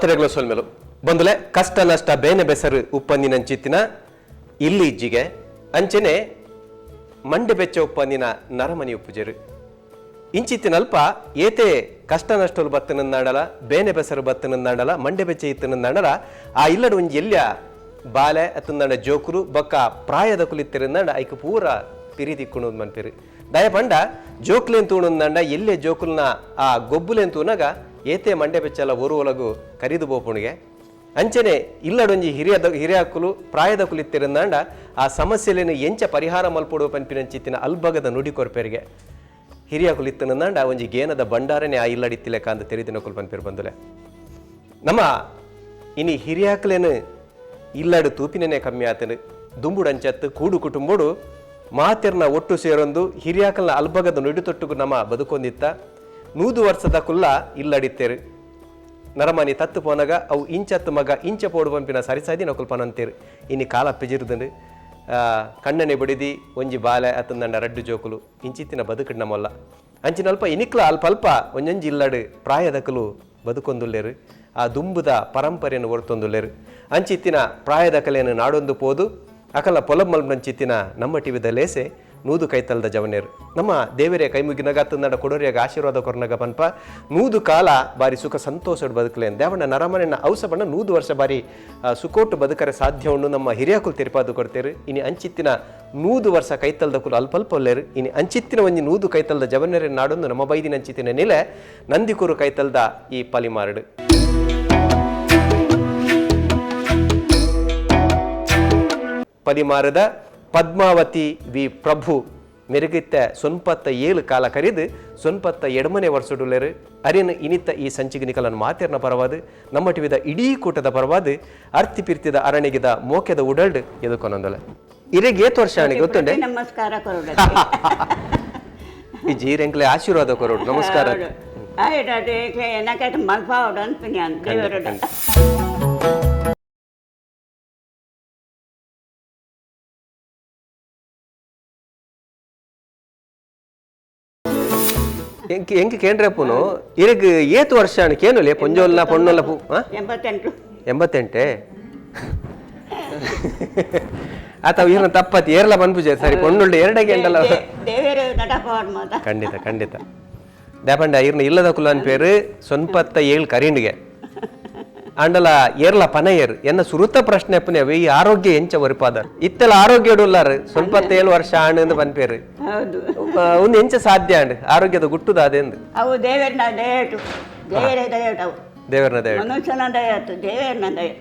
ಮಾತುರೆಗಳ ಸೊಲ್ಮೆಲು ಬಂದುಲೆ ಕಷ್ಟ ನಷ್ಟ ಬೇನೆ ಬೆಸರು ಉಪ್ಪಂದಿನಂಚಿತ್ತಿನ ಇಲ್ಲಿ ಇಜ್ಜಿಗೆ ಅಂಚೆನೆ ಮಂಡೆ ಬೆಚ್ಚ ಉಪ್ಪಂದಿನ ನರಮನಿ ಉಪ್ಪುಜರು ಇಂಚಿತ್ತಿನಲ್ಪ ಏತೆ ಕಷ್ಟ ನಷ್ಟಲು ಬತ್ತನಂದಾಡಲ ಬೇನೆ ಬೆಸರು ಬತ್ತನಂದಾಡಲ ಮಂಡೆ ಬೆಚ್ಚ ಇತ್ತನಂದಾಡಲ ಆ ಇಲ್ಲಡು ಒಂಜಿ ಎಲ್ಯ ಬಾಲೆ ಅತ್ತಂದಾಂಡ ಜೋಕುರು ಬೊಕ್ಕ ಪ್ರಾಯದ ಕುಲಿತ್ತಿರಂದಾಂಡ ಐಕ ಪೂರ ಪಿರಿದಿಕ್ಕುಣೋದು ಮನ್ಪಿರಿ ದಯ ಪಂಡ ಜೋಕ್ಲೆನ್ ತೂಣಂದಾಂಡ ಎಲ್ಲೆ ಜೋಕುಲ್ನ ಆ ಗೊಬ್ಬುಲೆನ್ ತೂನಾಗ ಏತೆ ಮಂಡೆ ಬೆಚ್ಚಲ ಒರು ಒಲಗು ಕರಿದು ಬೋಪುಣಿಗೆ ಅಂಚನೆ ಇಲ್ಲಡೊಂಜಿ ಹಿರಿಯಾಕುಲು ಪ್ರಾಯದ ಕುಲಿತ್ತಿರಂದಾಂಡ ಆ ಸಮಸ್ಯೆಲೇನು ಎಂಚ ಪರಿಹಾರ ಮಲ್ಪೊಡುವ ಪನ್ಪಿನಂಚಿತ್ತಿನ ಅಲ್ಬಗದ ನುಡಿ ಕೊರ್ಪೆರಿಗೆ ಹಿರಿಯ ಕುಲಿತ್ತನಂದಾಂಡ ಒಂಜಿ ಗೇನದ ಬಂಡಾರನೆ ಆ ಇಲ್ಲಡಿತ್ತಿಲೆಕ ಅಂತ ತೆರಿದಿನ ಕುಲ್ ಪನ್ಪೇರು ಬಂದುಲೆ ನಮ್ಮ ಇನಿ ಹಿರಿಯಾಕಲೇನು ಇಲ್ಲಡು ತೂಪಿನೇ ಕಮ್ಮಿ ಆತನು ದುಂಬುಡಂಚತ್ತು ಕೂಡು ಕುಟುಂಬಡು ಮಾತೆರ್ನ ಒಟ್ಟು ಸೇರೊಂದು ಹಿರಿಯಾಕಲ್ನ ಅಲ್ಬಗದ ನುಡಿತೊಟ್ಟುಗು ನಮ್ಮ ಬದುಕೊಂದಿತ್ತ 100 ವರ್ಷದ ಕುಲ್ಲ ಇಲ್ಲಡಿತ್ತೇರು ನರಮನಿ ತತ್ತು ಪೋನಗ ಅವು ಇಂಚತ್ತು ಮಗ ಇಂಚ ಪೋಡು ಪಂಪಿನ ಸರಿಸಾದಿ ನಕುಲ್ ಪನಂತೇರು ಇನಿ ಕಾಲ ಪಿಜಿರುದಂಡು ಕಣ್ಣನೆ ಬಡಿದಿ ಒಂಜಿ ಬಾಲೆ ಅತ್ತಂದಂಡ ರಡ್ಡು ಜೋಕುಲು ಇಂಚಿತ್ತಿನ ಬದುಕಡ್ ನಮ್ಮಲ್ಲ ಅಂಚಿನಲ್ಪ ಇನಿಕ್ಲ ಅಲ್ಪ ಒಂಜೊಂಜಿ ಇಲ್ಲಡು ಪ್ರಾಯದಕಲು ಬದುಕೊಂದುಲ್ಲೇರು ಆ ದುಂಬುದ ಪರಂಪರೆಯನ್ನು ಹೊರತೊಂದುಲ್ಲೇರು ಅಂಚಿತ್ತಿನ ಪ್ರಾಯದ ಕಲೆಯನ್ನು ನಾಡೊಂದು ಪೋದು ಅಕಲ ಪೊಲಮಲ್ಪಂಚಿತ್ತಿನ ನಮ್ಮ ಟಿವಿದ ಲೇಸೆ 100 ಕೈತಲ್ದ ಜವನೇರು ನಮ್ಮ ದೇವರೇ ಕೈಮುಗಿನಗತ್ತಂದ ಕೊಡೋರಿಯಾಗ ಆಶೀರ್ವಾದ ಕೊರನಗ ಪನ್ಪ 100 ಕಾಲ ಬಾರಿ ಸುಖ ಸಂತೋಷಡು ಬದುಕಲೇನು ದೇವಣ್ಣ ನರಮನೆಯ ಔಸ ಬಣ್ಣ 100 ವರ್ಷ ಬಾರಿ ಸುಕೋಟು ಬದುಕರೆ ಸಾಧ್ಯ ಉಂಡು ನಮ್ಮ ಹಿರಿಯಕುಲು ತಿರುಪಾದು ಕೊಡ್ತೇರು ಇನಿ ಅಂಚಿತ್ತಿನ 100 ವರ್ಷ ಕೈತಲ್ದ ಕುಲು ಅಲ್ಪ ಒಲ್ಲೇರು ಇನಿ ಅಂಚಿತ್ತಿನ ಒಂಜಿ 100 ಕೈತಲ್ದ ಜವನೇರ ನಾಡೊಂದು ನಮ್ಮ ಬೈದಿನ ಅಂಚಿತ್ತಿನ ನೆಲೆ ನಂದಿಕೂರು ಕೈತಲ್ದ ಈ ಪಲಿಮಾರಡು ಪಲಿಮಾರದ ಪದ್ಮಾವತಿ ವಿ ಪ್ರಭು ಮೆರುಗಿತ್ತ 97 ಕಾಲ ಕರೆದು 97 ವರ್ಷಡುಲೇರು ಅರಿನ ಇನಿತ್ತ ಈ ಸಂಚಿಗನಿಕಲನ್ನು ಮಾತೇರ್ನ ಪರವಾದ ನಮ್ಮ ಟಿವಿದ ಇಡೀ ಕೂಟದ ಪರವಾದ ಅರ್ತಿಪಿರ್ತಿದ ಅರಣಿಗಿದ ಮೋಕೆದ ಉಡಲ್ಡ್ ಎದುಕೊನೊಂದಲೆ ಇರೆಗೆ 7 ವರ್ಷ ಆಣಿಗೆ ಗೊತ್ತುಂಡೆ ನಮಸ್ಕಾರ ಕೊರೋಡು ಈ ಜೀರೆಂಕ್ಲೆ ಆಶೀರ್ವಾದ ಕೊರೋಡು ನಮಸ್ಕಾರ ಎಂಕಿ ಕೇಂದ್ರಪ್ಪನು ಇರಗ್ 7 ವರ್ಷ ಕೇನುಲೆ ಪೊಂಜೋಲ್ನ ಪೊಣ್ಣೊಲ್ಲ ಪೂ 88 ಆತ ಇವ್ರನ್ನ ತಪ್ಪತಿ ಏರ್ಲ ಬಂದ್ಪುಜೆ ಸರಿ ಪೊಣ್ಣುಳ್ಳು 2 ಗಂಟಲ್ಲ ಖಂಡಿತ ದೇಪಂಡ ಇರ್ನ ಇಲ್ಲದ ಕುಲನ್ ಪೇರು 97 ಕರೀಂಡ್ಗೆ ಅಂಡಲ ಏರ್ಲ ಪನಯರು ಎನ್ನ ಸುರುತ ಪ್ರಶ್ನೆ ಅಪ್ಪನೇ ಈ ಆರೋಗ್ಯ ಎಂಚ ಒರಿಪಾದರ್ ಇತ್ತೆಲ್ಲ ಆರೋಗ್ಯ ಉಳ್ಳಾರ 97 ವರ್ಷ ಆಂಡ್ ಪನ್ಪೇರು ಒಂದು ಎಂಚ ಸಾಧ್ಯ ಅಂಡ್ ಆರೋಗ್ಯದ ಗುಟ್ಟುದ ಅದೆಂದು ಅವು ದೇವರನ ದಯಟು ದೇವರನ ದಯ ಮನುಷ್ಯನ ದಯಟು ದೇವರನ ದಯ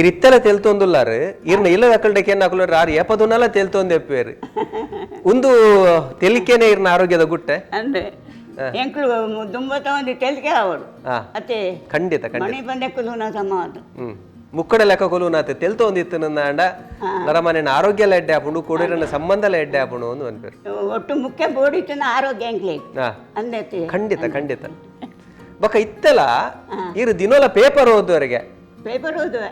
ಇರಿತ್ತೆಲ್ಲ ತೆಲ್ತೊಂದುಲ್ಲಾರು ಇರ್ನ ಇಲ್ಲದ ಅಕ್ಕಲ್ಡಕ್ಕೆ ಏನ್ ಹಾಕುಲಾರ ಆರು ಎಪ್ಪದನ್ನೆಲ್ಲ ತೆಲ್ತೊಂದೆಪ್ಪೇರು ಒಂದು ತೆಲಿಕೆನೆ ಇರ್ನ ಆರೋಗ್ಯದ ಗುಟ್ಟೆ ಅಂದ್ರೆ ಎಂಕ್ಲು ದುಂಬತ ಒಂದು ತೆಲಿಕೆ ಅವಳು ಅತ್ತೆ ಖಂಡಿತ ಮಣಿ ಬಂದೆ ಕುಲುನ ಸಮಾದ ಮುಕ್ಕಡ ಲೆಕ್ಕ ಕೊಲುನಾತೆ ತೆಲ್ತೊಂದಿತ್ತು ನಂದ ನರಮನೆನ ಆರೋಗ್ಯ ಎಡ್ಡೆ ಹಾಪುಂಡು ಕೂಡಿರನ ಸಂಬಂಧ ಎಡ್ಡೆ ಹಾಪುಂಡು ಒಂದು ಅನ್ಪೇರು ಒಟ್ಟು ಮುಖ್ಯ ಬೋಡಿತ್ತು ಆರೋಗ್ಯ ಎಂಕ್ಲೆ ಅಂದೈತಿ ಖಂಡಿತ ಬೊಕ್ಕ ಇತ್ತೆಲ್ಲ ಇರು ದಿನೋಲ ಪೇಪರ್ ಓದುವರೆಗೆ ಪೇಪರ್ ಓದುವೆ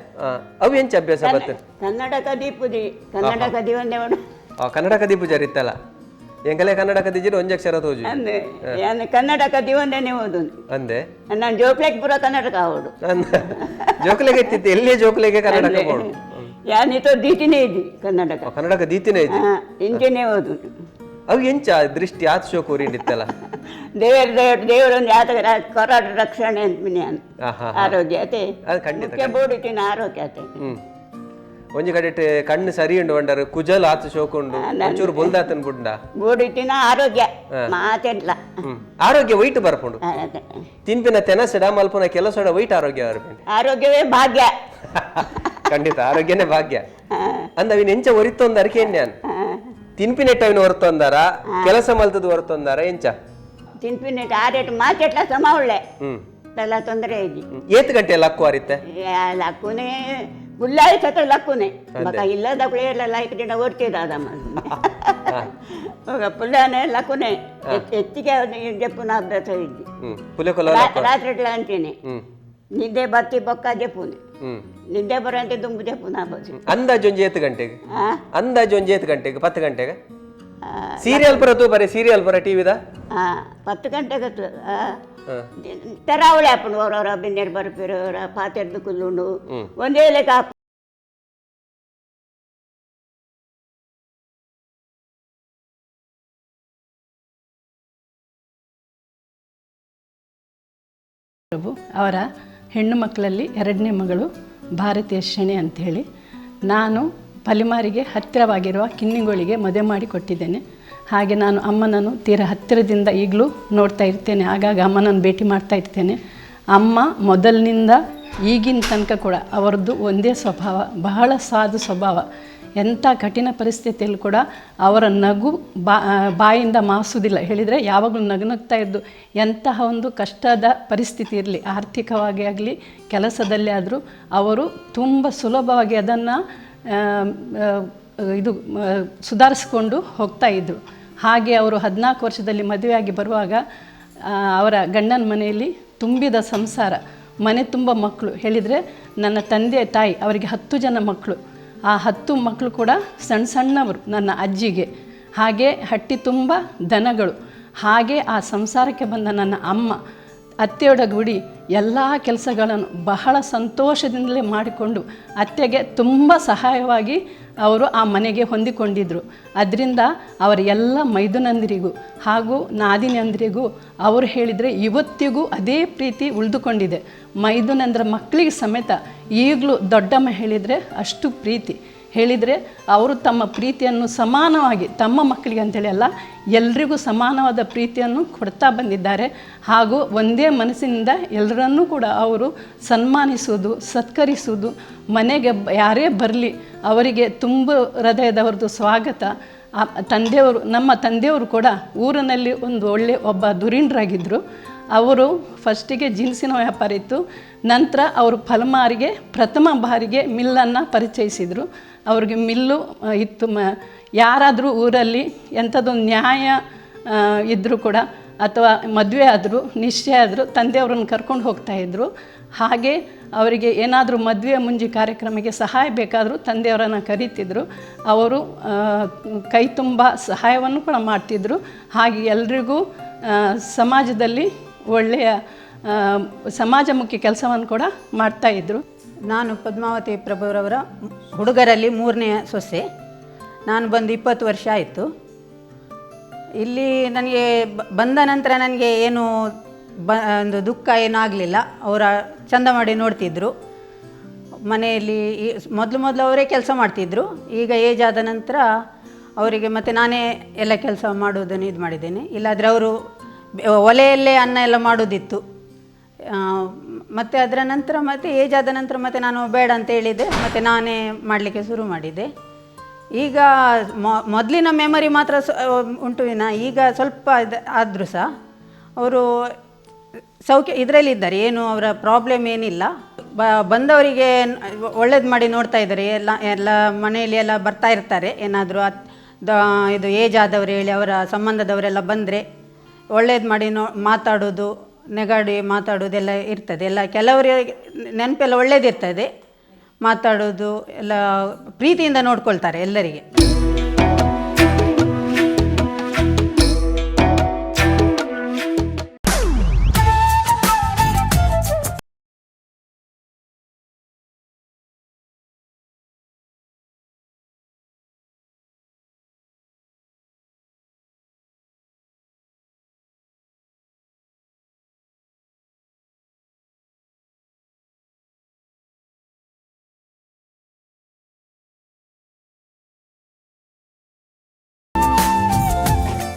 ಅವು ಎಂಚ ಅಭ್ಯಾಸ ಬರ್ತದೆ ಕನ್ನಡ ಕದೀಪುದಿ ಕನ್ನಡ ಕದಿ ಒಂದೇ ಕನ್ನಡ ಕದಿ ಪೂಜಾರಿ ಇತ್ತಲ್ಲ ಎಂಕಲೆ ಕನ್ನಡ ಕದಿಜಿರು ಒಂಜಕ್ಷರ ತೋಜು ಅಂದೆ ಕನ್ನಡ ಕದಿ ಒಂದೇನೆ ಓದು ಅಂದೆ ನಾನು ಜೋಕ್ಲೆಗೆ ಪೂರ ಕನ್ನಡಕ ಆವಡು ಜೋಕ್ಲೆಗೆ ಇತ್ತಿತ್ತು ಎಲ್ಲಿಯೇ ಜೋಕ್ಲೆಗೆ ಕನ್ನಡಕ ಬೋಡು ಯಾನಿತೋ ದೀತಿನೇ ಇದ್ದಿ ಕನ್ನಡಕ ದೀತಿನೇ ಇದ್ದಿ ಇಂಚೆನೆ ಓದು ಅವು ಎಂಚ ದೃಷ್ಟಿ ಆತ್ ಶೋಕ್ ಊರಿಂಡಿತ್ತಲ್ಲ ದೇವರೊಂದು ಯಾತಕ ಕೊರಾಟ ರಕ್ಷಣೆ ಅಂತ ಆರೋಗ್ಯ ಅತೆ ಮುಖ್ಯ ಬೋಡಿತಿನ ಆರೋಗ್ಯ ಅತೆ ಒಂಜಿ ಕಡೆ ಕಣ್ಣು ಸರಿ ಉಂಡು ಬಂಡಾರು ಕುಜಲ್ ಆತು ಶೋಕುಂಡು ಒಂಚೂರು ಬೊಲ್ದಾತನ್ ಬುಂಡ ಬೋಡಿತಿನ ಆರೋಗ್ಯ ಮಾತೆಲ್ಲ ಆರೋಗ್ಯ ವೈಟ್ ಬರ್ಪುಂಡು ತಿನ್ಪಿನ ತೆನಸಡ ಮಲ್ಪುನ ಕೆಲಸಡ ವೈಟ್ ಆರೋಗ್ಯ ಬರ್ಪುಂಡು ಆರೋಗ್ಯವೇ ಭಾಗ್ಯ ಖಂಡಿತ ಆರೋಗ್ಯನೇ ಭಾಗ್ಯ ಅಂದ ಅವಿನ ಎಂಚ ಒರಿತೊಂದು ಅರ್ಕೇನ್ಯಾನ್ ತಿನ್ಪಿನೆಟ್ಟ ಅವಿನ ಹೊರತೊಂದಾರ ಕೆಲಸ ಮಲ್ತದ ಹೊರತೊಂದಾರ ಎಂಚ ತಿನ್ಪಿನೆಟ್ಟ ಆರೇಟ್ ಮಾತೆಟ್ಲ ಸಮ ಒಳ್ಳೆ ಎಲ್ಲ ತೊಂದರೆ ಇದ್ದಿ ಏತ್ ಗಂಟೆ ಲಕ್ಕು ಅರಿತ್ತೆ ಲಕ್ಕುನೇ ಗುಲ್ಲಾಯ್ತ ಲಕ್ಕುನೆ ಮಗ ಇಲ್ಲದ ಕುಳಿಯಲ್ಲ ಲೈಕ್ ದಿನ ಓಡ್ತಿದ್ದ ಅದಮ್ಮ ಪುಲ್ಯನೇ ಲಕ್ಕುನೆ ಹೆಚ್ಚಿಗೆ ಜಪ್ಪುನ ಅಭ್ಯಾಸ ಇದ್ದಿ ರಾತ್ರಿ ಅಂತೀನಿ ನಿದ್ದೆ ಬತ್ತಿ ಬೊಕ್ಕ ಜಪ್ಪುನೆ ನಿದ್ದೆ ಬರಂತೆ ದುಂಬು ಜಪ್ಪುನ ಅಂದಾಜು ಒಂಜಿ 7 ಗಂಟೆಗೆ ಅಂದಾಜು ಒಂಜಿ 7 ಗಂಟೆಗೆ 10 ಗಂಟೆಗೆ ಸೀರಿಯಲ್ ಬರತ್ತು ಬರೀ ಸೀರಿಯಲ್ ಬರ ಟಿವಿದ 10 ಗಂಟೆಗೆ ತೆರಾವಳಿ ಹಾಕೊಂಡು ಅವರವರ ಬೆನ್ನೇರು ಬರ್ಪೇರು ಅವರ ಪಾತೆರ್ದು ಕುಲ್ಲುಂಡು ಒಂದೇ ಲೆಕ್ಕ ಅವರ ಹೆಣ್ಣು ಮಕ್ಕಳಲ್ಲಿ ಎರಡನೇ ಮಗಳು ಭಾರತೀಯ ಶಣೆ ಅಂಥೇಳಿ. ನಾನು ಪಲಿಮಾರಿಗೆ ಹತ್ತಿರವಾಗಿರುವ ಕಿನ್ನಿಗೋಳಿಗೆ ಮದುವೆ ಮಾಡಿ ಕೊಟ್ಟಿದ್ದೇನೆ. ಹಾಗೆ ನಾನು ಅಮ್ಮನನ್ನು ತೀರಾ ಹತ್ತಿರದಿಂದ ಈಗಲೂ ನೋಡ್ತಾ ಇರ್ತೇನೆ. ಆಗಾಗ ಅಮ್ಮನನ್ನು ಭೇಟಿ ಮಾಡ್ತಾ ಇರ್ತೇನೆ. ಅಮ್ಮ ಮೊದಲಿನಿಂದ ಈಗಿನ ತನಕ ಕೂಡ ಅವರದ್ದು ಒಂದೇ ಸ್ವಭಾವ, ಬಹಳ ಸಾಧು ಸ್ವಭಾವ. ಎಂಥ ಕಠಿಣ ಪರಿಸ್ಥಿತಿಯಲ್ಲಿ ಕೂಡ ಅವರ ನಗು ಬಾಯಿಂದ ಮಾಸುವುದಿಲ್ಲ. ಹೇಳಿದರೆ ಯಾವಾಗಲೂ ನಗುನಗ್ತಾ ಇದ್ದು, ಎಂತಹ ಒಂದು ಕಷ್ಟದ ಪರಿಸ್ಥಿತಿ ಇರಲಿ, ಆರ್ಥಿಕವಾಗಿ ಆಗಲಿ ಕೆಲಸದಲ್ಲಿ ಆದರೂ ಅವರು ತುಂಬ ಸುಲಭವಾಗಿ ಅದನ್ನು ಸುಧಾರಿಸ್ಕೊಂಡು ಹೋಗ್ತಾಯಿದ್ರು. ಹಾಗೆ ಅವರು 14 ವರ್ಷದಲ್ಲಿ ಮದುವೆಯಾಗಿ ಬರುವಾಗ ಅವರ ಗಂಡನ ಮನೆಯಲ್ಲಿ ತುಂಬಿದ ಸಂಸಾರ, ಮನೆ ತುಂಬ ಮಕ್ಕಳು. ಹೇಳಿದರೆ ನನ್ನ ತಂದೆ ತಾಯಿ ಅವರಿಗೆ 10 ಜನ ಮಕ್ಕಳು. ಆ 10 ಮಕ್ಕಳು ಕೂಡ ಸಣ್ಣ ಸಣ್ಣವರು ನನ್ನ ಅಜ್ಜಿಗೆ. ಹಾಗೆ ಹಟ್ಟಿ ತುಂಬ ದನಗಳು. ಹಾಗೆ ಆ ಸಂಸಾರಕ್ಕೆ ಬಂದ ನನ್ನ ಅಮ್ಮ ಅತ್ತೆಯೊಡಗೂಡಿ ಎಲ್ಲ ಕೆಲಸಗಳನ್ನು ಬಹಳ ಸಂತೋಷದಿಂದಲೇ ಮಾಡಿಕೊಂಡು ಅತ್ತೆಗೆ ತುಂಬ ಸಹಾಯವಾಗಿ ಅವರು ಆ ಮನೆಗೆ ಹೊಂದಿಕೊಂಡಿದ್ದರು. ಅದರಿಂದ ಅವರ ಎಲ್ಲ ಮೈದುನಂದಿರಿಗೂ ಹಾಗೂ ನಾದಿನಂದಿರಿಗೂ ಅವರು ಹೇಳಿದರೆ ಇವತ್ತಿಗೂ ಅದೇ ಪ್ರೀತಿ ಉಳಿದುಕೊಂಡಿದೆ. ಮೈದುನಂದ್ರ ಮಕ್ಕಳಿಗೆ ಸಮೇತ ಈಗಲೂ ದೊಡ್ಡಮ್ಮ ಹೇಳಿದರೆ ಅಷ್ಟು ಪ್ರೀತಿ. ಹೇಳಿದರೆ ಅವರು ತಮ್ಮ ಪ್ರೀತಿಯನ್ನು ಸಮಾನವಾಗಿ ತಮ್ಮ ಮಕ್ಕಳಿಗೆ ಅಂತೇಳಿ ಅಲ್ಲ, ಎಲ್ರಿಗೂ ಸಮಾನವಾದ ಪ್ರೀತಿಯನ್ನು ಕೊಡ್ತಾ ಬಂದಿದ್ದಾರೆ. ಹಾಗೂ ಒಂದೇ ಮನಸ್ಸಿನಿಂದ ಎಲ್ಲರನ್ನೂ ಕೂಡ ಅವರು ಸನ್ಮಾನಿಸುವುದು, ಸತ್ಕರಿಸುವುದು, ಮನೆಗೆ ಯಾರೇ ಬರಲಿ ಅವರಿಗೆ ತುಂಬ ಹೃದಯದವರದ್ದು ಸ್ವಾಗತ. ತಂದೆಯವರು, ನಮ್ಮ ತಂದೆಯವರು ಕೂಡ ಊರಿನಲ್ಲಿ ಒಂದು ಒಬ್ಬ ಧುರೀಣರಾಗಿದ್ದರು. ಅವರು ಫಸ್ಟಿಗೆ ಜೀನ್ಸಿನ ವ್ಯಾಪಾರ ಇತ್ತು. ನಂತರ ಅವರು ಪಲ್ಮಾರಿಗೆ ಪ್ರಥಮ ಬಾರಿಗೆ ಮಿಲ್ಲನ್ನು ಪರಿಚಯಿಸಿದರು. ಅವ್ರಿಗೆ ಮಿಲ್ಲು ಇತ್ತು. ಯಾರಾದರೂ ಊರಲ್ಲಿ ಎಂಥದ್ದೊಂದು ನ್ಯಾಯ ಇದ್ದರೂ ಕೂಡ ಅಥವಾ ಮದುವೆ ಆದರೂ ನಿಶ್ಚಯ ಆದರೂ ತಂದೆಯವ್ರನ್ನ ಕರ್ಕೊಂಡು ಹೋಗ್ತಾಯಿದ್ರು. ಹಾಗೆ ಅವರಿಗೆ ಏನಾದರೂ ಮದುವೆ ಮುಂಜಿ ಕಾರ್ಯಕ್ರಮಕ್ಕೆ ಸಹಾಯ ಬೇಕಾದರೂ ತಂದೆಯವರನ್ನು ಕರೀತಿದ್ರು. ಅವರು ಕೈ ತುಂಬ ಸಹಾಯವನ್ನು ಕೂಡ ಮಾಡ್ತಿದ್ದರು. ಹಾಗೆ ಎಲ್ರಿಗೂ ಸಮಾಜದಲ್ಲಿ ಒಳ್ಳೆಯ ಸಮಾಜಮುಖಿ ಕೆಲಸವನ್ನು ಕೂಡ ಮಾಡ್ತಾಯಿದ್ರು. ನಾನು ಪದ್ಮಾವತಿ ಪ್ರಭುರವರ ಹುಡುಗರಲ್ಲಿ 3ನೇ ಸೊಸೆ. ನಾನು ಬಂದು 20 ವರ್ಷ ಆಯಿತು. ಇಲ್ಲಿ ನನಗೆ ಬಂದ ನಂತರ ನನಗೆ ಏನು ಒಂದು ದುಃಖ ಏನೂ ಆಗಲಿಲ್ಲ. ಅವರ ಚಂದ ಮಾಡಿ ನೋಡ್ತಿದ್ದರು ಮನೆಯಲ್ಲಿ. ಮೊದಲು ಅವರೇ ಕೆಲಸ ಮಾಡ್ತಿದ್ದರು. ಈಗ ಏಜ್ ಆದ ನಂತರ ಅವರಿಗೆ ಮತ್ತು ನಾನೇ ಎಲ್ಲ ಕೆಲಸ ಮಾಡೋದನ್ನು ಇದು ಮಾಡಿದ್ದೇನೆ. ಇಲ್ಲಾದರೆ ಅವರು ಒಲೆಯಲ್ಲೇ ಅನ್ನ ಎಲ್ಲ ಮಾಡೋದಿತ್ತು. ಮತ್ತು ಅದರ ನಂತರ ಮತ್ತು ಏಜ್ ಆದ ನಂತರ ಮತ್ತು ನಾನು ಬೇಡ ಅಂತ ಹೇಳಿದೆ. ಮತ್ತು ನಾನೇ ಮಾಡಲಿಕ್ಕೆ ಶುರು ಮಾಡಿದ್ದೆ. ಈಗ ಮೊದಲಿನ ಮೆಮೊರಿ ಮಾತ್ರ ಉಂಟು. ಈಗ ಸ್ವಲ್ಪ ಆದರೂ ಸಹ ಅವರು ಇದರಲ್ಲಿದ್ದಾರೆ, ಏನು ಅವರ ಪ್ರಾಬ್ಲಮ್ ಏನಿಲ್ಲ. ಬಂದವರಿಗೆ ಒಳ್ಳೇದು ಮಾಡಿ ನೋಡ್ತಾ ಇದ್ದಾರೆ. ಎಲ್ಲ ಮನೆಯಲ್ಲಿ ಎಲ್ಲ ಬರ್ತಾ ಇರ್ತಾರೆ. ಏನಾದರೂ ಇದು ಏಜ್ ಆದವರು ಹೇಳಿ ಅವರ ಸಂಬಂಧದವರೆಲ್ಲ ಬಂದರೆ ಒಳ್ಳೇದು ಮಾಡಿ ಮಾತಾಡೋದು, ನೆಗಾಡಿ ಮಾತಾಡೋದೆಲ್ಲ ಇರ್ತದೆ. ಎಲ್ಲ ಕೆಲವರಿಗೆ ನೆನಪೆಲ್ಲ ಒಳ್ಳೇದಿರ್ತದೆ. ಮಾತಾಡೋದು ಎಲ್ಲ ಪ್ರೀತಿಯಿಂದ ನೋಡ್ಕೊಳ್ತಾರೆ ಎಲ್ಲರಿಗೆ.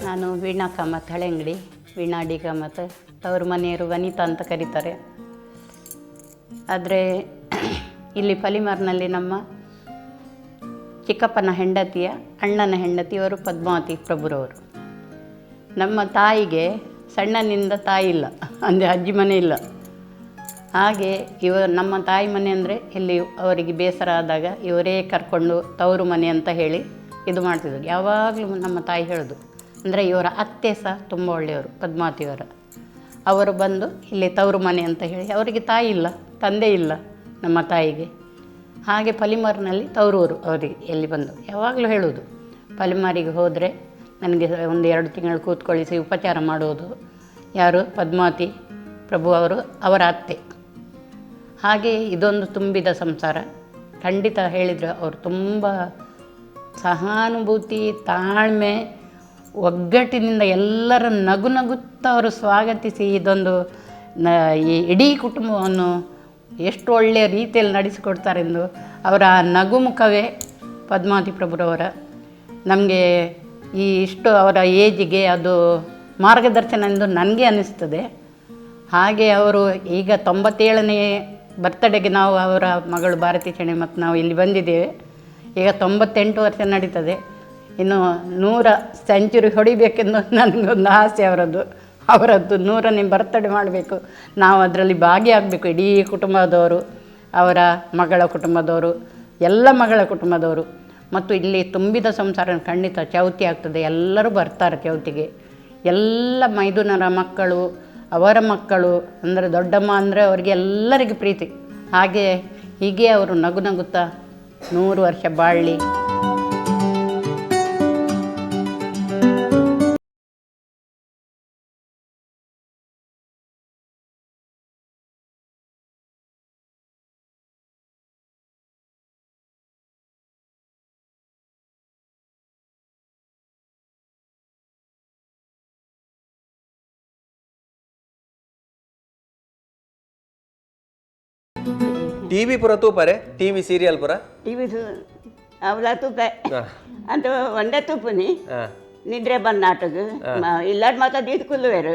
ನಾನು ವೀಣಾ ಕಾಮತ್, ಹಳೆಂಗಡಿ ವೀಣಾ ಡಿ ಕಾಮತ್. ಅವ್ರ ಮನೆಯವರು ವನಿತಾ ಅಂತ ಕರೀತಾರೆ. ಆದರೆ ಇಲ್ಲಿ ಪಲಿಮಾರ್ನಲ್ಲಿ ನಮ್ಮ ಚಿಕ್ಕಪ್ಪನ ಹೆಂಡತಿಯ ಅಣ್ಣನ ಹೆಂಡತಿಯವರು ಪದ್ಮಾವತಿ ಪ್ರಭುರವರು. ನಮ್ಮ ತಾಯಿಗೆ ಸಣ್ಣನಿಂದ ತಾಯಿ ಇಲ್ಲ, ಅಂದರೆ ಅಜ್ಜಿ ಮನೆ ಇಲ್ಲ. ಹಾಗೆ ನಮ್ಮ ತಾಯಿ ಮನೆ ಅಂದರೆ ಎಲ್ಲಿ ಅವರಿಗೆ ಬೇಸರ ಆದಾಗ ಇವರೇ ಕರ್ಕೊಂಡು ತವರು ಮನೆ ಅಂತ ಹೇಳಿ ಇದು ಮಾಡ್ತಿದ್ರು. ಯಾವಾಗಲೂ ನಮ್ಮ ತಾಯಿ ಹೇಳೋದು ಅಂದರೆ ಇವರ ಅತ್ತೆ ಸಹ ತುಂಬ ಒಳ್ಳೆಯವರು, ಪದ್ಮಾವತಿಯವರ. ಅವರು ಬಂದು ಇಲ್ಲಿ ತವರು ಮನೆ ಅಂತ ಹೇಳಿ, ಅವರಿಗೆ ತಾಯಿ ಇಲ್ಲ, ತಂದೆ ಇಲ್ಲ ನಮ್ಮ ತಾಯಿಗೆ. ಹಾಗೆ ಪಲಿಮಾರಿನಲ್ಲಿ ತವರೂರು ಅವರಿಗೆ. ಎಲ್ಲಿ ಬಂದು ಯಾವಾಗಲೂ ಹೇಳೋದು, ಪಲಿಮಾರಿಗೆ ಹೋದರೆ ನನಗೆ 1-2 ತಿಂಗಳು ಕೂತ್ಕೊಳ್ಳಿಸಿ ಉಪಚಾರ ಮಾಡೋದು. ಯಾರು? ಪದ್ಮಾವತಿ ಪ್ರಭು ಅವರು ಅವರ ಅತ್ತೆ. ಹಾಗೆ ಇದೊಂದು ತುಂಬಿದ ಸಂಸಾರ. ಖಂಡಿತ ಹೇಳಿದರು ಅವರು ತುಂಬ ಸಹಾನುಭೂತಿ, ತಾಳ್ಮೆ, ಒಗ್ಗಟ್ಟಿನಿಂದ ಎಲ್ಲರ ನಗು ನಗುತ್ತಾ ಅವರು ಸ್ವಾಗತಿಸಿ ಇದೊಂದು ಈ ಇಡೀ ಕುಟುಂಬವನ್ನು ಎಷ್ಟು ಒಳ್ಳೆಯ ರೀತಿಯಲ್ಲಿ ನಡೆಸಿಕೊಡ್ತಾರೆಂದು ಅವರ ನಗುಮುಖವೇ ಪದ್ಮಾವತಿ ಪ್ರಭುರವರ ನಮಗೆ ಇಷ್ಟು ಅವರ ಏಜಿಗೆ ಅದು ಮಾರ್ಗದರ್ಶನ ಎಂದು ನನಗೆ ಅನ್ನಿಸ್ತದೆ. ಹಾಗೆ ಅವರು ಈಗ 97ನೇ ಬರ್ತಡೆಗೆ ನಾವು ಅವರ ಮಗಳು ಭಾರತಿ ಶೆಣೆ ಮತ್ತು ನಾವು ಇಲ್ಲಿ ಬಂದಿದ್ದೇವೆ. ಈಗ 98 ವರ್ಷ ನಡೀತದೆ. ಇನ್ನು 100 ಸೆಂಚುರಿ ಹೊಡಿಬೇಕೆಂದು ನನಗೊಂದು ಆಸೆ ಅವರದ್ದು 100ನೇ ಬರ್ತಡೇ ಮಾಡಬೇಕು. ನಾವು ಅದರಲ್ಲಿ ಭಾಗಿಯಾಗಬೇಕು. ಇಡೀ ಕುಟುಂಬದವರು, ಅವರ ಮಗಳ ಕುಟುಂಬದವರು, ಎಲ್ಲ ಮಗಳ ಕುಟುಂಬದವರು. ಮತ್ತು ಇಲ್ಲಿ ತುಂಬಿದ ಸಂಸಾರ ಖಂಡಿತ ಚೌತಿ ಆಗ್ತದೆ. ಎಲ್ಲರೂ ಬರ್ತಾರೆ ಚೌತಿಗೆ. ಎಲ್ಲ ಮೈದುನರ ಮಕ್ಕಳು, ಅವರ ಮಕ್ಕಳು, ಅಂದರೆ ದೊಡ್ಡಮ್ಮ ಅಂದರೆ ಅವರಿಗೆ ಎಲ್ಲರಿಗೆ ಪ್ರೀತಿ. ಹೀಗೆ ಅವರು ನಗು ನಗುತ್ತಾ 100 ವರ್ಷ ಬಾಳಲಿ. ಟಿವಿ ಪುರ ತೂಪರೆ, ಟಿವಿ ಸೀರಿಯಲ್ ಪುರ ಟಿವಿ ಅವಳ ತೂಪೆ ಅಂತ ಒಂದೇ ತೂಪುನಿ ನಿದ್ರೆ ಬಂದ ನಾಟಕ ಇಲ್ಲಾಡ್ ಮಾತ್ರ ದೀದ್ ಕುಲ್ಲುವೇರು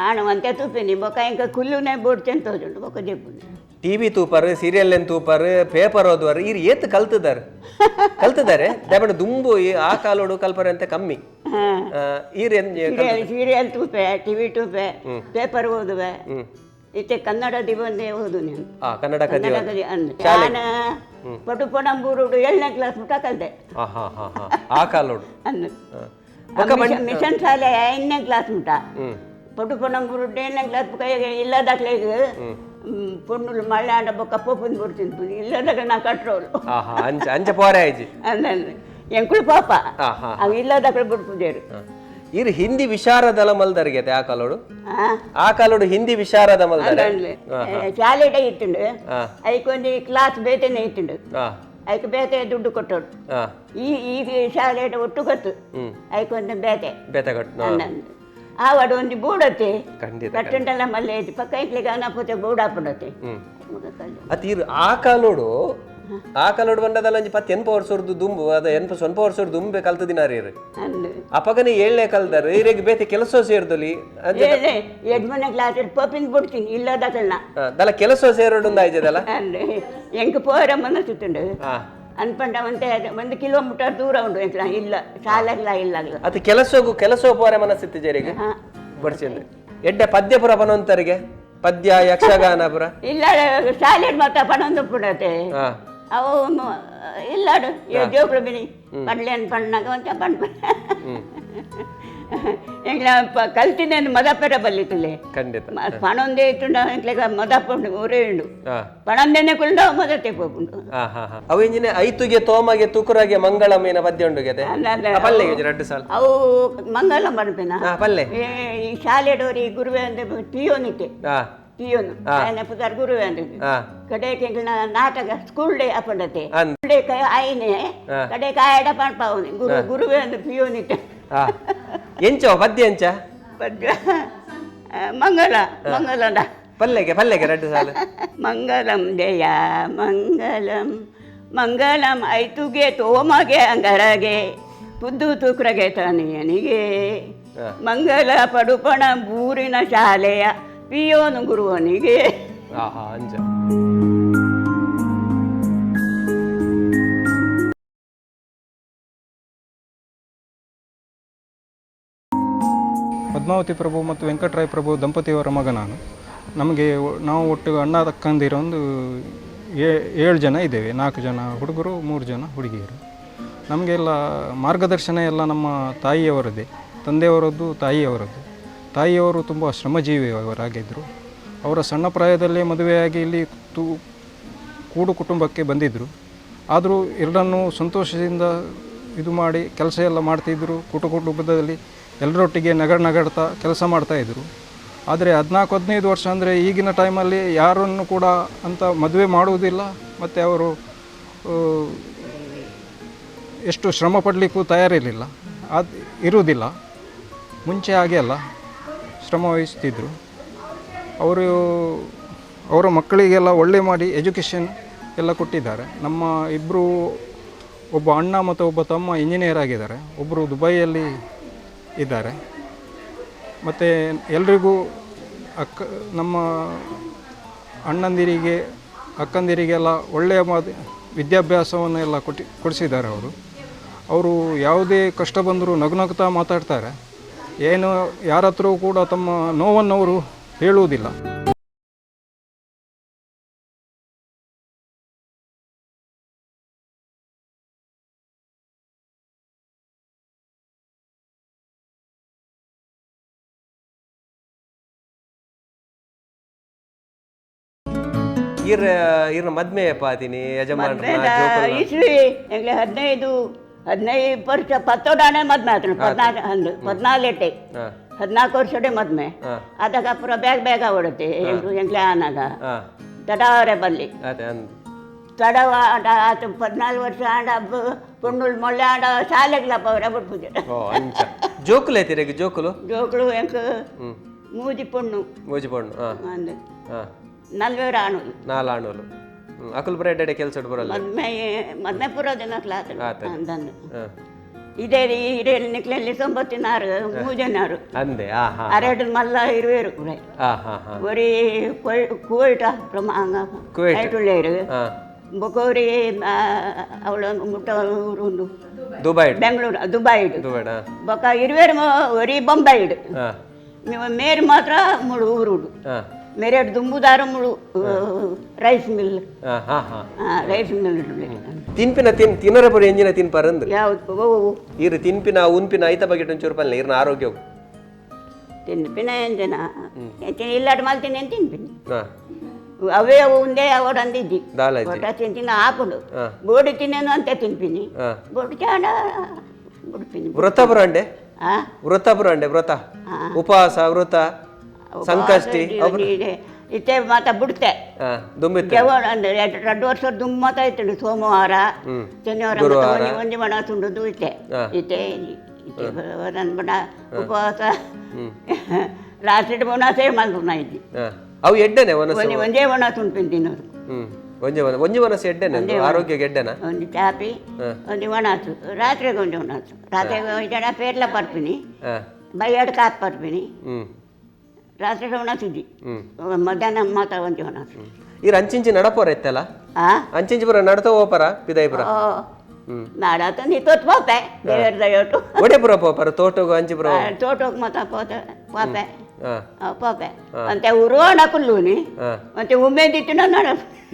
ಆಣ ಒಂತೆ ತೂಪಿನಿ ಬೊಕ ಇಂಕ ಕುಲ್ಲುನೇ ಬೋಡ್ತೇನೆ ತೋಜುಂಡು ಬೊಕ ದೀಪುನಿ ಟಿವಿ ತೂಪರು, ಸೀರಿಯಲ್ ಏನು ತೂಪರು, ಪೇಪರ್ ಓದುವರು ಇರು ಏತ್ ಕಲ್ತಿದ್ದಾರೆ ದಯಮಾಡಿ ದುಂಬು ಆ ಕಾಲೋಡು ಕಲ್ಪರೆ ಅಂತ ಕಮ್ಮಿ. ಸೀರಿಯಲ್ ತೂಪೆ, ಟಿವಿ ತೂಪೆ, ಪೇಪರ್ ಓದುವೆ. ಇತ್ತೆ ಕನ್ನಡದಿ ಬಂದೇ ಓದು ನೀನು ಕನ್ನಡ ನಾನು ಪಟುಪಣಂಬೂರು 7ನೇ ಕ್ಲಾಸ್ ಮುಟ್ಟ ಕಲ್ತೆ ಆ ಕಾಲೋಡು ಮಿಷನ್ ಶಾಲೆ 5ನೇ ಕ್ಲಾಸ್ ಮುಟ್ಟ ಪಟುಪಣಂಬೂರು 7ನೇ ಕ್ಲಾಸ್ ಇಲ್ಲದಾಗ್ಲೇ ಪೊಣ್ಣುಲು ಮಳೆ ಆಂಡ ಬೊಕ್ಕ ಪೋಪುಂದು ಬಿಡ್ತೀನಿ ಇಲ್ಲದಾಗ ನಾ ಕಟ್ರೋಳು ಅಂಚ ಪೋರೆ ಆಯ್ಜಿ ಅಂದ್ರೆ ಎಂಕುಳು ಪಾಪ ಅವು ಇಲ್ಲದಾಗ್ಲೇ ಬಿಡ್ತಿದ್ದೇರು. ಇರು ಹಿಂದಿ ವಿಶಾರದ ಮಲ್ದರಿಗೆ ಆ ಕಾಲೋಡು ಹಿಂದಿ ವಿಶಾರದ ಮಲ್ದಾರೆ ಶಾಲೆಡ ಇತ್ತುಂಡು ಐಕೊಂದು ಕ್ಲಾಸ್ ಬೇತೆನೆ ಇತ್ತುಂಡು ಐಕ್ ಬೇತೆ ದುಡ್ಡು ಕೊಟ್ಟೋಡು ಈ ಶಾಲೆಡ ಒಟ್ಟು ಗೊತ್ತು ಐಕೊಂದು ಬೇತೆ ಆವಾಡು ಒಂದು ಬೂಡತ್ತೆ ಕಟ್ಟಂಟೆಲ್ಲ ಮಲ್ಲೆ ಐತಿ ಪಕ್ಕ ಇಕ್ಲಿಗೆ ಅನಪೋತೆ ಬೂಡ್ ಹಾಪಡತ್ತೆ ಅತೀರು ಆ ಕಾಲೋಡು ಬಂಡದಲ್ಲ ಒಂಜಿ 10 ವರ್ಷದ ದುಂಬು ಅದ 8 ವರ್ಷದ ದುಂಬೆ ಕಲ್ತ ದಿನ ರೀ ಅಪಗನೆ 7ನೇ ಕಲ್ದಾರ ಇರಿಗೆ ಬೇತೆ ಕೆಲಸ ಸೇರ್ದಲ್ಲಿ 8ನೇ ಕ್ಲಾಸ್ ಪಪ್ಪಿಂದ ಬಿಡ್ತೀನಿ ಇಲ್ಲದಲ್ಲ ದಲ್ಲ ಕೆಲಸ ಸೇರೋಡು ಆಯ್ತದಲ್ಲ ಎಂಕ್ ಪೋರ ಮನಸ್ಸುಂಡು ಅನ್ಪಂಡ ಒಂತೆ 1 ಕಿಲೋಮೀಟರ್ ದೂರ ಉಂಟು ಇಲ್ಲ ಶಾಲೆಲ್ಲ ಇಲ್ಲ ಅದು ಕೆಲಸ ಪೋರೆ ಮನಸ್ಸಿತ್ತು ಜರಿಗೆ ಬಡ್ಸಿಂದ್ರೆ ಎಡ್ಡೆ ಪದ್ಯ ಪುರ ಪನೊಂತರಿಗೆ ಪದ್ಯ ಯಕ್ಷಗಾನ ಪುರ ಇಲ್ಲ ಶಾಲೆ ಮಾತ್ರ ಪಣೊಂದು ಪುಡತೆ ಅವು ಇಲ್ಲಾಡು ಜೋಗುಳು ಬಿನಿ ಪಡ್ಲೇನು ಪಣ್ಣಾಗ ಒಂಚ ಪಣ್ಣ ಕಲ್ತಿದ್ದೇನೆ ಮದಪೆರ ಬಲ್ಲಿತ್ತಲೆ ಪಣೊಂದೇ ಇತ್ತುಂಡ ಎಂಕ್ಲೆಗ ಮದಪ್ಪುಂಡು ಊರೇ ಉಂಡು ಪಣೊಂದೇನೆ ಕುಳ್ಳ ಮದತೆ ಹೋಗುಂಡು ಅವು ಇಂಜಿನ ಐತುಗೆ ತೋಮಗೆ ತುಕುರಾಗೆ ಮಂಗಳ ಮೀನ ಪದ್ಯ ಉಂಡು ಗೆದೆ ಪಲ್ಲೆಗೆ 2 ಸಾಲ ಅವು ಮಂಗಳ ಬಣ್ಪೆನ ಪಲ್ಲೆ ಈ ಶಾಲೆಡೋರಿ ಗುರುವೆ ಅಂದ್ರೆ ಪಿಯೋನಿಕ್ಕೆ ಪಿಯೋನು ಪುದಾರ್ ಗುರುವೆ ಅಂದ್ರೆ ಕಡೆಗೆ ನಾಟಕ ಸ್ಕೂಲ್ ಡೇ ಅಪ್ಪಂಡತೆ ಸ್ಕೂಲ್ ಡೇ ಆಯ್ನೆ ಕಡೆ ಕಾಯಡ ಪಣ್ಪಾವನಿ ಗುರುವೆ ಅಂದ್ರೆ ಪಿಯೋನಿಕ್ಕೆ ಎಂಚ ಪದ್ಯ ಎಂಚ ಪದ್ಯ ಮಂಗಲ ಪಲ್ಲೆಗೆ 2 ಸಾಲ ಮಂಗಲಂ ಜಯ ಮಂಗಲಂ ಐತುಗೆ ತೋಮಗೆ ಅಂಗರಗೆ ಪುದ್ದು ತುಕ್ರಗೆ ತನಿಯನಿಗೆ ಮಂಗಲ ಪಡುಪಣ ಬೂರಿನ ಶಾಲೆಯ ಪಿಯೋನು ಗುರುವನಿಗೆ ಅಂಚ ಪದ್ಮಾವತಿ ಪ್ರಭು ಮತ್ತು ವೆಂಕಟರಾಯ ಪ್ರಭು ದಂಪತಿಯವರ ಮಗ ನಾನು. ನಾವು ಒಟ್ಟು ಅಣ್ಣ ತಕ್ಕಂದಿರೋ ಒಂದು 7 ಜನ ಇದ್ದೇವೆ. 4 ಜನ ಹುಡುಗರು, 3 ಜನ ಹುಡುಗಿಯರು. ನಮಗೆಲ್ಲ ಮಾರ್ಗದರ್ಶನ ಎಲ್ಲ ನಮ್ಮ ತಾಯಿಯವರದ್ದೇ, ತಂದೆಯವರದ್ದು, ತಾಯಿಯವರದ್ದು. ತಾಯಿಯವರು ತುಂಬ ಶ್ರಮಜೀವಿಯವರಾಗಿದ್ದರು. ಅವರ ಸಣ್ಣ ಪ್ರಾಯದಲ್ಲೇ ಮದುವೆಯಾಗಿ ಇಲ್ಲಿ ಕೂಡು ಕುಟುಂಬಕ್ಕೆ ಬಂದಿದ್ದರು. ಆದರೂ ಎಲ್ಲರನ್ನೂ ಸಂತೋಷದಿಂದ ಇದು ಮಾಡಿ ಕೆಲಸ ಎಲ್ಲ ಮಾಡ್ತಿದ್ದರು. ಕುಟುಂಬದಲ್ಲಿ ಎಲ್ಲರೊಟ್ಟಿಗೆ ನಗಡ್ತಾ ಕೆಲಸ ಮಾಡ್ತಾಯಿದ್ರು. ಆದರೆ 14-15 ವರ್ಷ ಅಂದರೆ ಈಗಿನ ಟೈಮಲ್ಲಿ ಯಾರನ್ನು ಕೂಡ ಅಂತ ಮದುವೆ ಮಾಡುವುದಿಲ್ಲ, ಮತ್ತು ಅವರು ಎಷ್ಟು ಶ್ರಮ ಪಡಲಿಕ್ಕೂ ತಯಾರಿರಲಿಲ್ಲ, ಅದು ಇರುವುದಿಲ್ಲ. ಮುಂಚೆ ಹಾಗೆ ಅಲ್ಲ, ಶ್ರಮ ವಹಿಸ್ತಿದ್ರು ಅವರು. ಅವರ ಮಕ್ಕಳಿಗೆಲ್ಲ ಒಳ್ಳೆ ಮಾಡಿ ಎಜುಕೇಷನ್ ಎಲ್ಲ ಕೊಟ್ಟಿದ್ದಾರೆ. ನಮ್ಮ ಇಬ್ಬರು, ಒಬ್ಬ ಅಣ್ಣ ಮತ್ತು ಒಬ್ಬ ತಮ್ಮ ಇಂಜಿನಿಯರ್ ಆಗಿದ್ದಾರೆ, ಒಬ್ಬರು ದುಬೈಯಲ್ಲಿ ಇದ್ದಾರೆ. ಮತ್ತು ಎಲ್ರಿಗೂ ನಮ್ಮ ಅಣ್ಣಂದಿರಿಗೆ ಅಕ್ಕಂದಿರಿಗೆಲ್ಲ ಒಳ್ಳೆಯ ವಿದ್ಯಾಭ್ಯಾಸವನ್ನು ಎಲ್ಲ ಕೊಡಿಸಿದ್ದಾರೆ ಅವರು ಯಾವುದೇ ಕಷ್ಟ ಬಂದರೂ ನಗುನಗುತ್ತಾ ಮಾತಾಡ್ತಾರೆ. ಏನು ಯಾರ ಹತ್ರವೂ ಕೂಡ ತಮ್ಮ ನೋವನ್ನು ಅವರು ಹೇಳುವುದಿಲ್ಲ. ಇರ್ನ ಮದ್ಮೆ ಪಾತಿನಿ ಯಜಮಾನ ಇಸ್ವಿ ಎಂಗ್ಲೆ 15 ವರ್ಷ 10 ಮದ್ಮೆ ಆತನು 14 14 ವರ್ಷಡೆ ಮದ್ಮೆ ಅದಕ್ಕೆ ಪೂರ ಬೇಗ ಹೊಡುತ್ತೆ ಎಂಗ್ಲೆ ಆನಾಗ ತಡವರೆ ಬಲ್ಲಿ ತಡವ ಆತ 14 ವರ್ಷ ಆಂಡ ಪುಣ್ಣುಲ್ ಮೊಳ್ಳೆ ಆಂಡ ಶಾಲೆಗ್ಲಪ್ಪ ಅವರ ಬಿಟ್ಪುಜೆ ಜೋಕುಲು ಐತಿರಗೆ ಜೋಕುಲು ಎಂಕ್ ಮೂಜಿ ಪುಣ್ಣು ಅಂದೆ 4 ಆಣುಲು 4 ಆಣುಲು ಅಕಲ್ ಬ್ರೆಡ್ ಕೆಲಸ ಬರಲ್ಲ ಮದ್ಮೆ ಪೂರ ಜನ ಕ್ಲಾಸ್ ಅಂದಂದು ಇದೇ ಇಡೇ ನಿಕ್ಲಲ್ಲಿ 96 ಮೂಜನಾರು ಅಂದೆ ಅರೆಡು ಮಲ್ಲ ಇರುವೇರು ಕೂಡ ಒರಿ ಕುವೈಟ ಪ್ರಮಾಂಗ ಕುವೈಟುಳ್ಳೇರು ಬೊಕೋರಿ ಅವಳ ಮುಟ್ಟ ಊರುಂಡು ಬೆಂಗಳೂರು ದುಬೈಡು ಬೊಕ ಇರುವೇರು ಒರಿ ಬೊಂಬೈಡು ಮೇರು ಮಾತ್ರ ಮುಳು ಊರುಡು ಮೇರೆಡು ದುಂಬುದಾರ ಮುಳು ರೈಸ್ ಮಿಲ್ ತಿನ್ಪಿನ ತಿನ್ನರ ಪುರ ಎಂಜಿನ ತಿನ್ಪಾರಂದ್ರೆ ಯಾವ್ದು ಇರು ತಿನ್ಪಿನ ಉನ್ಪಿನ ಐತ ಬಗೆಟ್ ಒಂಚೂರು ಪಲ್ಲ ಇರ್ನ ಆರೋಗ್ಯ ತಿನ್ಪಿನ ಎಂಜನ ಇಲ್ಲಾಟ ಮಲ್ತೀನಿ ಅಂತ ತಿನ್ಪಿನಿ ಅವೇ ಉಂಡೆ ಅವಡು ಅಂದಿದ್ದಿ ಒಟ್ಟ ತಿಂತೀನಿ ಹಾಕೊಂಡು ಬೋಡಿ ತಿನ್ನೇನು ಅಂತ ತಿನ್ಪಿನಿ ಬೋಡಿ ಚಾಡ ಬಿಡ್ತೀನಿ ವೃತ ಬರಂಡೆ ವ್ರತ ಉಪವಾಸ ವ್ರತ ಸಂಕಷ್ಟಿ ಇತ್ತೆ ಮಾತ ಬಿಡ್ತೆ ಅಂದ್ರೆ 2 ವರ್ಷ ದುಮ್ ಮಾತ ಇತ್ತು ಸೋಮವಾರ ಶನಿವಾರ ಒಂಜಿ ಬಣ ತುಂಡುದು ಇತ್ತೆ ಇತ್ತೆ ಬಣ ಉಪವಾಸ ರಾತ್ರಿ ಬಣ ಸೇವ್ ಮಾಡ್ಕೊಂಡು ಇದ್ದಿ ಅವು ಎಡ್ಡೆನೆ ಒಂದೇ ಬಣ ತುಂಡ್ಪಿನ್ ತಿನ್ನೋರು ಒಂಜಿ ಮನಸ್ಸು ಎಡ್ಡೆನೆ ಆರೋಗ್ಯಕ್ಕೆ ಎಡ್ಡೆನ ಒಂದು ಚಾಪಿ ಒಂದು ಒಣಾಸು ರಾತ್ರಿಗೆ ಒಂದು ಒಣಾಸು ರಾತ್ರಿಗೆ ಜನ ಪೇರ್ಲ ಪರ್ಪಿನಿ ಬೈಯಾಡು ಕಾಪ್ ಪರ್ಪಿನಿ ರಾತ್ರಿ ಒಣಸುದ್ದಿ ಮಧ್ಯಾಹ್ನ ಮಾತ ಒಂದು ಒಣಸು ಇರ್ ಅಂಚಿಂಚಿ ನಡಪೋರ ಇತ್ತಲ್ಲ ಅಂಚಿಂಚಿ ಪುರ ನಡ್ತಾ ಹೋಪರ ಪಿದಾಯಿಪುರ ನಾಡಾತ ನೀ ತೋತ್ ಪೋಪೆ ದೇವರ ದಯೋಟು ಒಡೆ ಪುರ ಪೋಪರ ತೋಟೋಗು ಅಂಚಿ ಪುರ ತೋಟೋಗು ಮಾತ ಪೋತೆ ಪಾಪೆ ಪಾಪೆ ಅಂತೆ ಉರುವಣ ಕುಲ್ಲೂನಿ ಅಂತೆ ಉಮ್ಮೇದಿತ್ತು ನಡ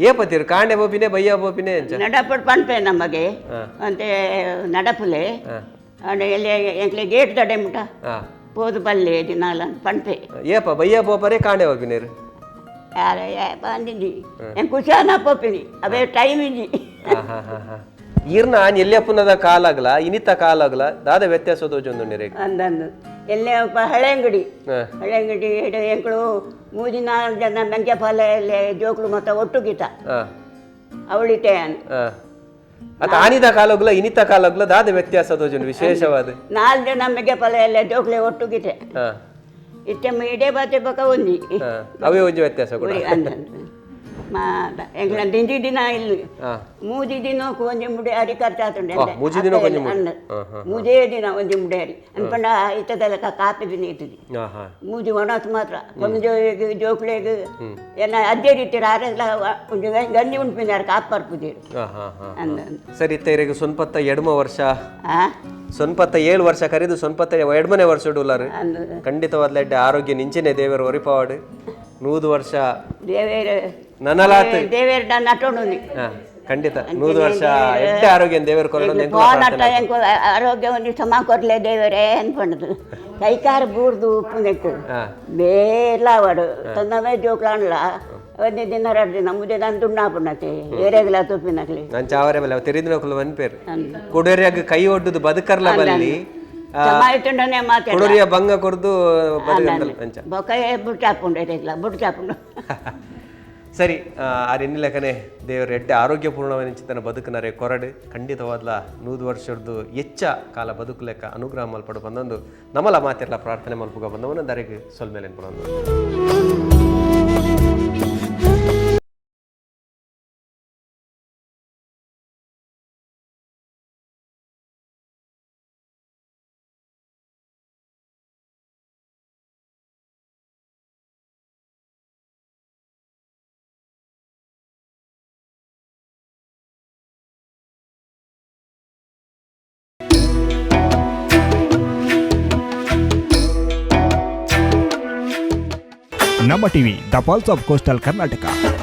ಏಪತ್ತಿರು ಕಾಂಡೆ ಬೋಪಿನೇ ಬಯ್ಯ ಬೋಪಿನೇ ನಡಪಡ್ ಪಣ್ಪೆ ನಮಗೆ ಅಂತೆ ನಡಪುಲೆ ಅಂಡೆ ಎಲ್ಲಿ ಎಂಕ್ಲೆ ಗೇಟ್ ದಡೆ ಮುಟ ಪೋದು ಪಲ್ಲೆ ದಿನಾಲ ಪಣ್ಪೆ ಏಪ ಬಯ್ಯ ಬೋಪರೆ ಕಾಂಡೆ ಬೋಪಿನೇರು ಯಾರ ಬಂದಿದ್ದಿ ಹೆಂಗೆ ಖುಷಿಯಾನ ಪೋಪಿನಿ ಅವೇ ಟೈಮ್ ಇದ್ದಿ ಈರ್ನ ಎಲ್ಯಪ್ಪನದ ಕಾಲಾಗ್ಲ ಇನಿತ ಕಾಲಾಗ್ಲ ದಾದ ವ್ಯತ್ಯಾಸ ತೋಜೊಂದು ಅಂದಂದು ಎಲ್ಲೇ ಹಳೆಂಗಡಿ ಎಂಕಳು 3-4 ಜನ ಮೆಂಕೆ ಫಲ ಎಲ್ಲೇ ಜೋಕ್ಳು ಮತ್ತ ಒಟ್ಟು ಗೀತ ಅವಳಿತೆ ಅತ ಆನಿದ ಕಾಲಾಗ್ಲ ಇನಿತ ಕಾಲಾಗ್ಲ ದಾದ ವ್ಯತ್ಯಾಸ ತೋಜೊಂದು ವಿಶೇಷವಾದ 4 ಜನ ಮೆಂಕೆ ಫಲ ಎಲ್ಲೇ ಜೋಕ್ಲೆ ಒಟ್ಟು ಗೀತೆ ಇತ್ತೆ ಇಡೇ ಬಾತೆ ಬಕ ಒಂಜಿ ಅವೇ ಒಂಜಿ ವ್ಯತ್ಯಾಸ ಕೂಡ ಎಂಗ್ಲ ದಿಂಜಿ ದಿನ ಇಲ್ಲಿ ಮೂಜಿ ದಿನ ಒಂಜಿ ಮುಡಿ ಅರಿ ಖರ್ಚಾತುಂಡೆ ಮೂಜೇ ದಿನ ಒಂಜಿ ಮುಡಿ ಅರಿ ಅನ್ಪಂಡ ಇತ್ತದಲ್ಲ ಕಾಪಿ ದಿನ ಇರ್ತದೆ ಮೂಜಿ ಒಣಸ್ ಮಾತ್ರ ಕೊಂಜ ಜೋಕ್ಳೆಗ್ ಎಲ್ಲ ಅಜ್ಜೆ ರೀತಿರ ಆರೆಲ್ಲ ಒಂಜಿ ಗಂಜಿ ಉಂಟ್ಪಿನಾರ ಕಾಪ್ ಪರ್ಪುದೀರು ಸರಿ ಇತ್ತ ಸೊನ್ಪತ್ತ 2 ವರ್ಷ ಸೊನ್ಪತ್ತ 7 ವರ್ಷ ಕರೆದು ಸೊನ್ಪತ್ತ 2ನೇ ವರ್ಷ ಉಳ್ಳಾರು ಖಂಡಿತವಾದ ಆರೋಗ್ಯ ನಿಂಚಿನೇ ದೇವರ ಒರಿಪಾಡು 100 ವರ್ಷ ನನಲಾತ್ ದೇವೇರ್ ನಟೋಣಿ ಖಂಡಿತ 100 ವರ್ಷ ಎಡ್ಡೆ ಆರೋಗ್ಯ ದೇವರು ಆರೋಗ್ಯ ಒಂದು ಸಮ ಕೊರ್ಲೆ ದೇವರೇ ಅನ್ಕೊಂಡದು ಕೈಕಾರ ಬೂರ್ದು ಉಪ್ಪು ನೆಟ್ಟು ಬೇರ್ಲಾವಾಡು ತೊಂದಮೇ ಜೋಕ್ಲಾಣ್ಲ ಒಂದೇ ದಿನ 2 ದಿನ ಮುದ್ದೆ ನಾನು ದುಣ್ಣಾಪುಣ್ಣತೆ ಏರೆಗ್ಲ ತುಪ್ಪಿನಕ್ಲಿ ನಾನು ಚಾವರೆ ಬಲ್ಲ ತೆರಿದಿನ ಕುಲು ಅನ್ಪೇರು ಕೊಡೇರಿಯಾಗ ಕೈ ಒಡ್ಡುದು ಬದುಕರ್ಲ ಬಲ್ಲಿ ಜಮಾಯಿತುಂಡನೆ ಮಾತಾಡ ಕೊಡೋರಿಯ ಭಂಗ ಕೊಡ್ದು ಬದುಕಂತಲ್ಲ ಪಂಚ ಬೊಕ್ಕ ಬುಟ್ಟಾಪುಂಡು ಬುಟ್ಟಾಪುಂಡು ಸರಿ ಆರೆನ್ನಿಲಕನೆ ದೇವರು ಎಡ್ಡೆ ಆರೋಗ್ಯಪೂರ್ಣವೆನಿಂಚಿತನ ಬದುಕನರೆ ಕೊರಡು ಖಂಡಿತವಾದ್ಲ 100 ವರ್ಷದ್ದು ಹೆಚ್ಚ ಕಾಲ ಬದುಕು ಲೆಕ್ಕ ಅನುಗ್ರಹ ಮಲ್ಪಡು ಬಂದೊಂದು ನಮ್ಮಲ ಮಾತಿರ್ಲ ಪ್ರಾರ್ಥನೆ ಮಲ್ಪುಗ ಬಂದವನು ದರೆಗೆ ಸೊಲ್ಮೇಲೆ ಬಂದೊಂದು Namma TV, the pulse of coastal Karnataka.